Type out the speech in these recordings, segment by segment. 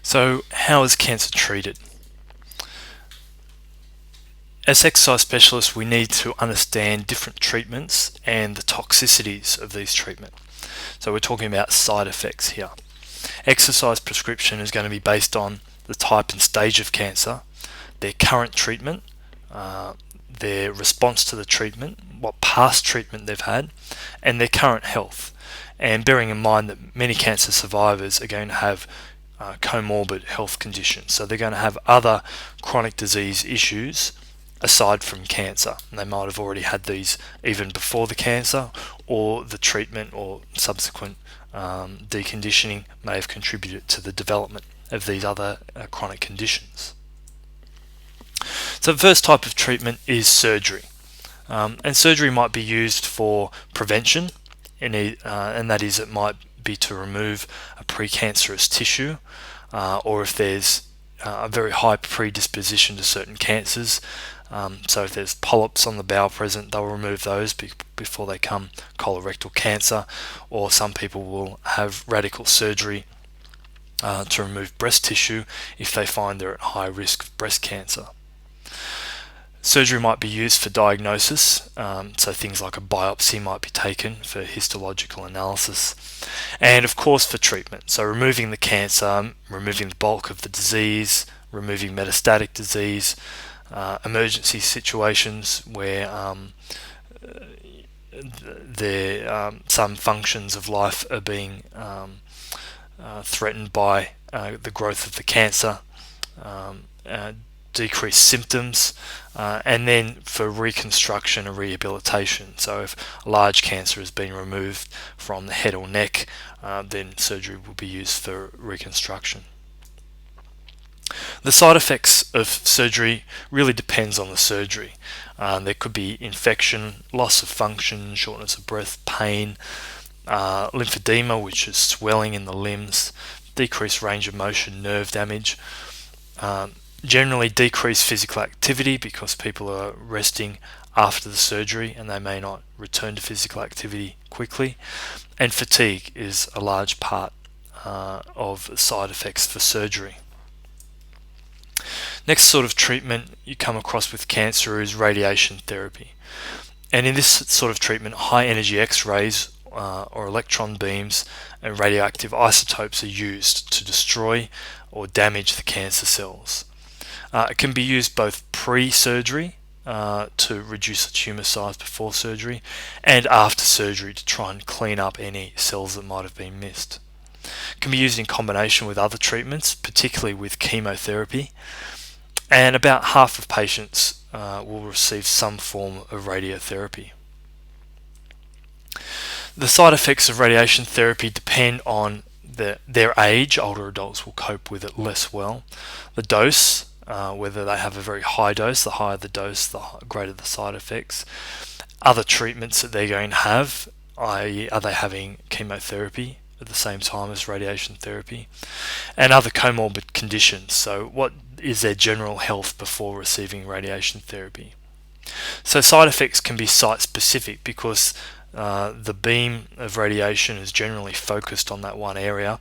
So how is cancer treated? As exercise specialists, we need to understand different treatments and the toxicities of these treatments. So we're talking about side effects here. Exercise prescription is going to be based on the type and stage of cancer, their current treatment, their response to the treatment, what past treatment they've had, and their current health. And bearing in mind that many cancer survivors are going to have comorbid health conditions. So they're going to have other chronic disease issues aside from cancer. And they might have already had these even before the cancer, or the treatment or subsequent deconditioning may have contributed to the development of these other chronic conditions. So the first type of treatment is surgery. And surgery might be used for prevention, and that is, it might be to remove a precancerous tissue, or if there's a very high predisposition to certain cancers. So if there's polyps on the bowel present, they'll remove those before they become colorectal cancer, or some people will have radical surgery to remove breast tissue if they find they're at high risk of breast cancer. Surgery might be used for diagnosis, so things like a biopsy might be taken for histological analysis, and of course for treatment, so removing the cancer, removing the bulk of the disease, removing metastatic disease, emergency situations where some functions of life are being threatened by the growth of the cancer, decreased symptoms, and then for reconstruction and rehabilitation. So if a large cancer has been removed from the head or neck, then surgery will be used for reconstruction. The side effects of surgery really depends on the surgery. There could be infection, loss of function, shortness of breath, pain, lymphedema, which is swelling in the limbs, decreased range of motion, nerve damage, generally decreased physical activity because people are resting after the surgery and they may not return to physical activity quickly, and fatigue is a large part of side effects for surgery. Next sort of treatment you come across with cancer is radiation therapy, and in this sort of treatment, high energy X-rays or electron beams and radioactive isotopes are used to destroy or damage the cancer cells. It can be used both pre-surgery to reduce the tumour size before surgery, and after surgery to try and clean up any cells that might have been missed. It can be used in combination with other treatments, particularly with chemotherapy, and about half of patients will receive some form of radiotherapy. The side effects of radiation therapy depend on their age. Older adults will cope with it less well. The dose, whether they have a very high dose, the higher the dose, the greater the side effects. Other treatments that they're going to have, i.e., are they having chemotherapy at the same time as radiation therapy, and other comorbid conditions. So what is their general health before receiving radiation therapy? So side effects can be site specific because the beam of radiation is generally focused on that one area,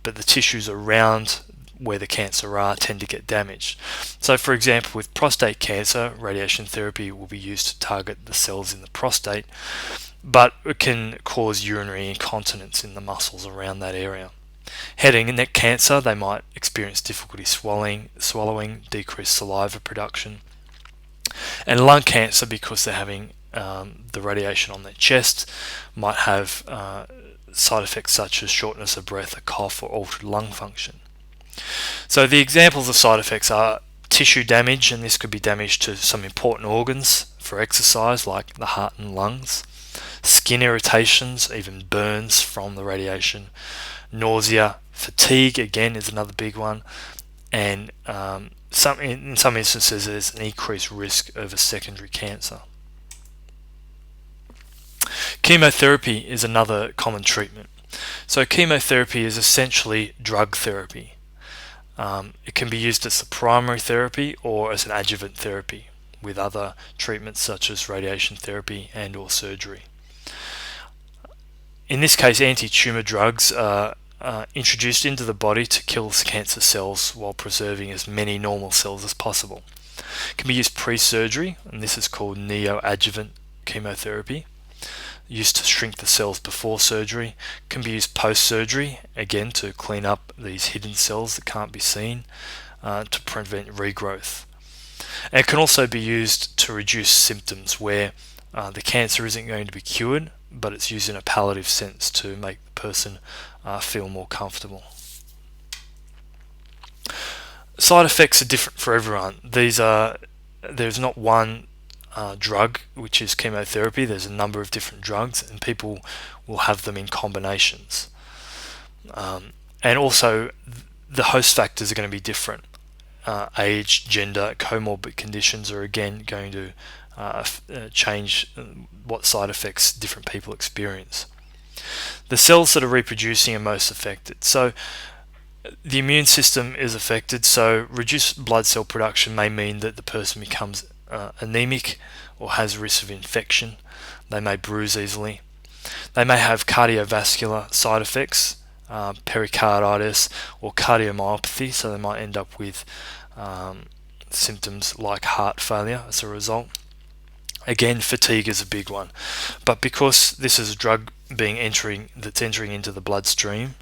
but the tissues around where the cancer are tend to get damaged. So for example, with prostate cancer, radiation therapy will be used to target the cells in the prostate, but it can cause urinary incontinence in the muscles around that area. Head and neck cancer, they might experience difficulty swallowing, decreased saliva production. And lung cancer, because they're having the radiation on their chest, might have side effects such as shortness of breath, a cough, or altered lung function. So the examples of side effects are tissue damage, and this could be damage to some important organs for exercise like the heart and lungs, skin irritations, even burns from the radiation, nausea, fatigue again is another big one, and in some instances there's an increased risk of a secondary cancer. Chemotherapy is another common treatment. So chemotherapy is essentially drug therapy. It can be used as a primary therapy or as an adjuvant therapy with other treatments such as radiation therapy and or surgery. In this case, anti-tumor drugs are introduced into the body to kill cancer cells while preserving as many normal cells as possible. It can be used pre-surgery, and this is called neoadjuvant chemotherapy, used to shrink the cells before surgery. Can be used post-surgery, again to clean up these hidden cells that can't be seen, to prevent regrowth. And it can also be used to reduce symptoms where the cancer isn't going to be cured, but it's used in a palliative sense to make the person feel more comfortable. Side effects are different for everyone. There's not one drug which is chemotherapy. There's a number of different drugs, and people will have them in combinations. And also, the host factors are going to be different. Age, gender, comorbid conditions are again going to change what side effects different people experience. The cells that are reproducing are most affected. So the immune system is affected, so reduced blood cell production may mean that the person becomes anemic or has risk of infection. They may bruise easily. They may have cardiovascular side effects, pericarditis or cardiomyopathy, so they might end up with symptoms like heart failure as a result. Again, fatigue is a big one, but because this is a drug that's entering into the bloodstream,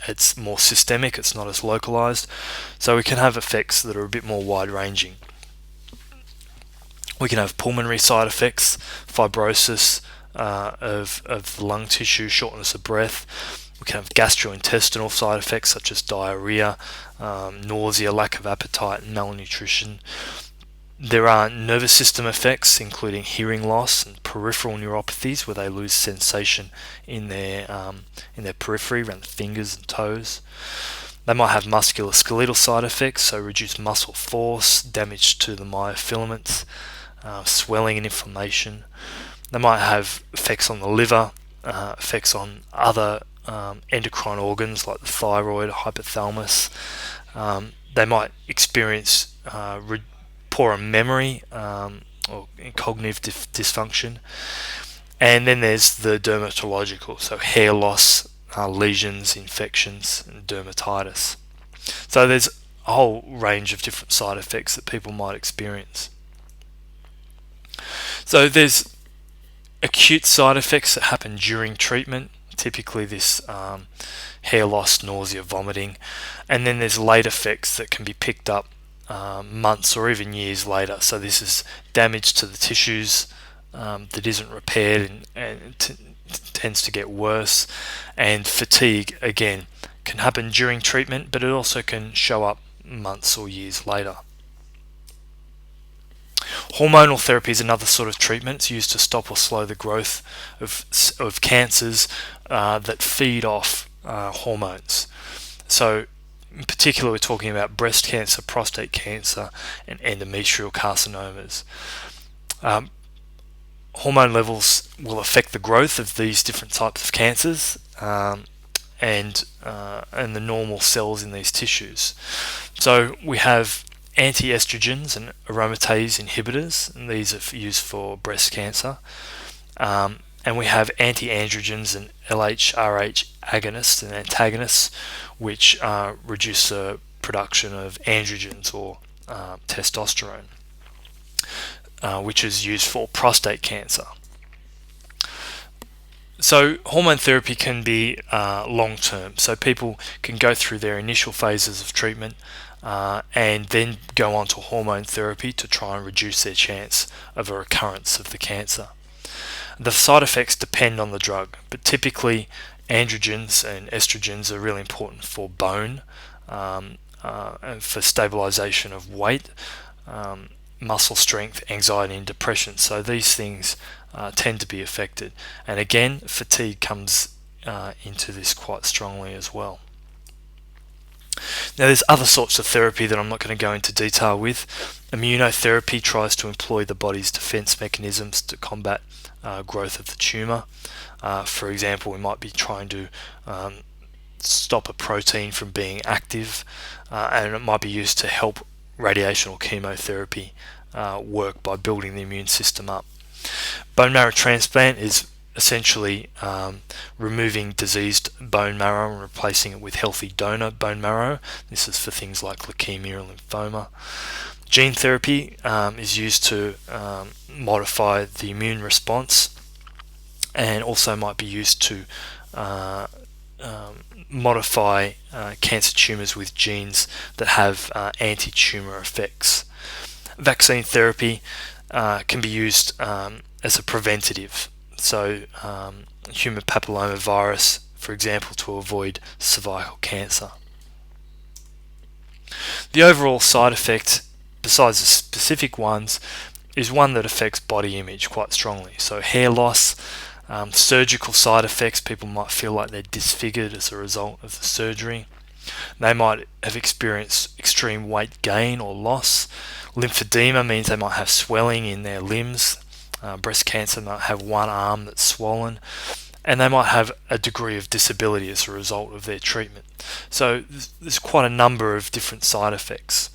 it's more systemic, it's not as localized, so we can have effects that are a bit more wide-ranging. We can have pulmonary side effects, fibrosis of the lung tissue, shortness of breath. We can have gastrointestinal side effects such as diarrhea, nausea, lack of appetite, and malnutrition. There are nervous system effects, including hearing loss and peripheral neuropathies, where they lose sensation in their periphery, around the fingers and toes. They might have musculoskeletal side effects, so reduced muscle force, damage to the myofilaments, swelling and inflammation. They might have effects on the liver, effects on other endocrine organs like the thyroid, hypothalamus. They might experience poorer memory or cognitive dysfunction. And then there's the dermatological, so hair loss, lesions, infections, and dermatitis. So there's a whole range of different side effects that people might experience. So there's acute side effects that happen during treatment, typically this hair loss, nausea, vomiting, and then there's late effects that can be picked up months or even years later. So this is damage to the tissues that isn't repaired and tends to get worse. And fatigue, again, can happen during treatment, but it also can show up months or years later. Hormonal therapy is another sort of treatment. It's used to stop or slow the growth of cancers that feed off hormones. So in particular, we're talking about breast cancer, prostate cancer, and endometrial carcinomas. Hormone levels will affect the growth of these different types of cancers and the normal cells in these tissues. So we have anti-estrogens and aromatase inhibitors, and these are used for breast cancer. And we have anti-androgens and LH-RH agonists and antagonists, which reduce the production of androgens or testosterone, which is used for prostate cancer. So hormone therapy can be long-term. So people can go through their initial phases of treatment and then go on to hormone therapy to try and reduce their chance of a recurrence of the cancer. The side effects depend on the drug, but typically androgens and estrogens are really important for bone, and for stabilization of weight, muscle strength, anxiety and depression. So these things tend to be affected. And again, fatigue comes into this quite strongly as well. Now there's other sorts of therapy that I'm not going to go into detail with. Immunotherapy tries to employ the body's defense mechanisms to combat growth of the tumor. For example, we might be trying to stop a protein from being active, and it might be used to help radiation or chemotherapy work by building the immune system up. Bone marrow transplant is essentially removing diseased bone marrow and replacing it with healthy donor bone marrow. This is for things like leukemia or lymphoma. Gene therapy is used to modify the immune response, and also might be used to modify cancer tumours with genes that have anti-tumour effects. Vaccine therapy can be used as a preventative. So human papillomavirus, for example, to avoid cervical cancer. The overall side effect, besides the specific ones, is one that affects body image quite strongly. So hair loss, surgical side effects, people might feel like they're disfigured as a result of the surgery. They might have experienced extreme weight gain or loss. Lymphedema means they might have swelling in their limbs. Breast cancer might have one arm that's swollen, and they might have a degree of disability as a result of their treatment. So there's quite a number of different side effects.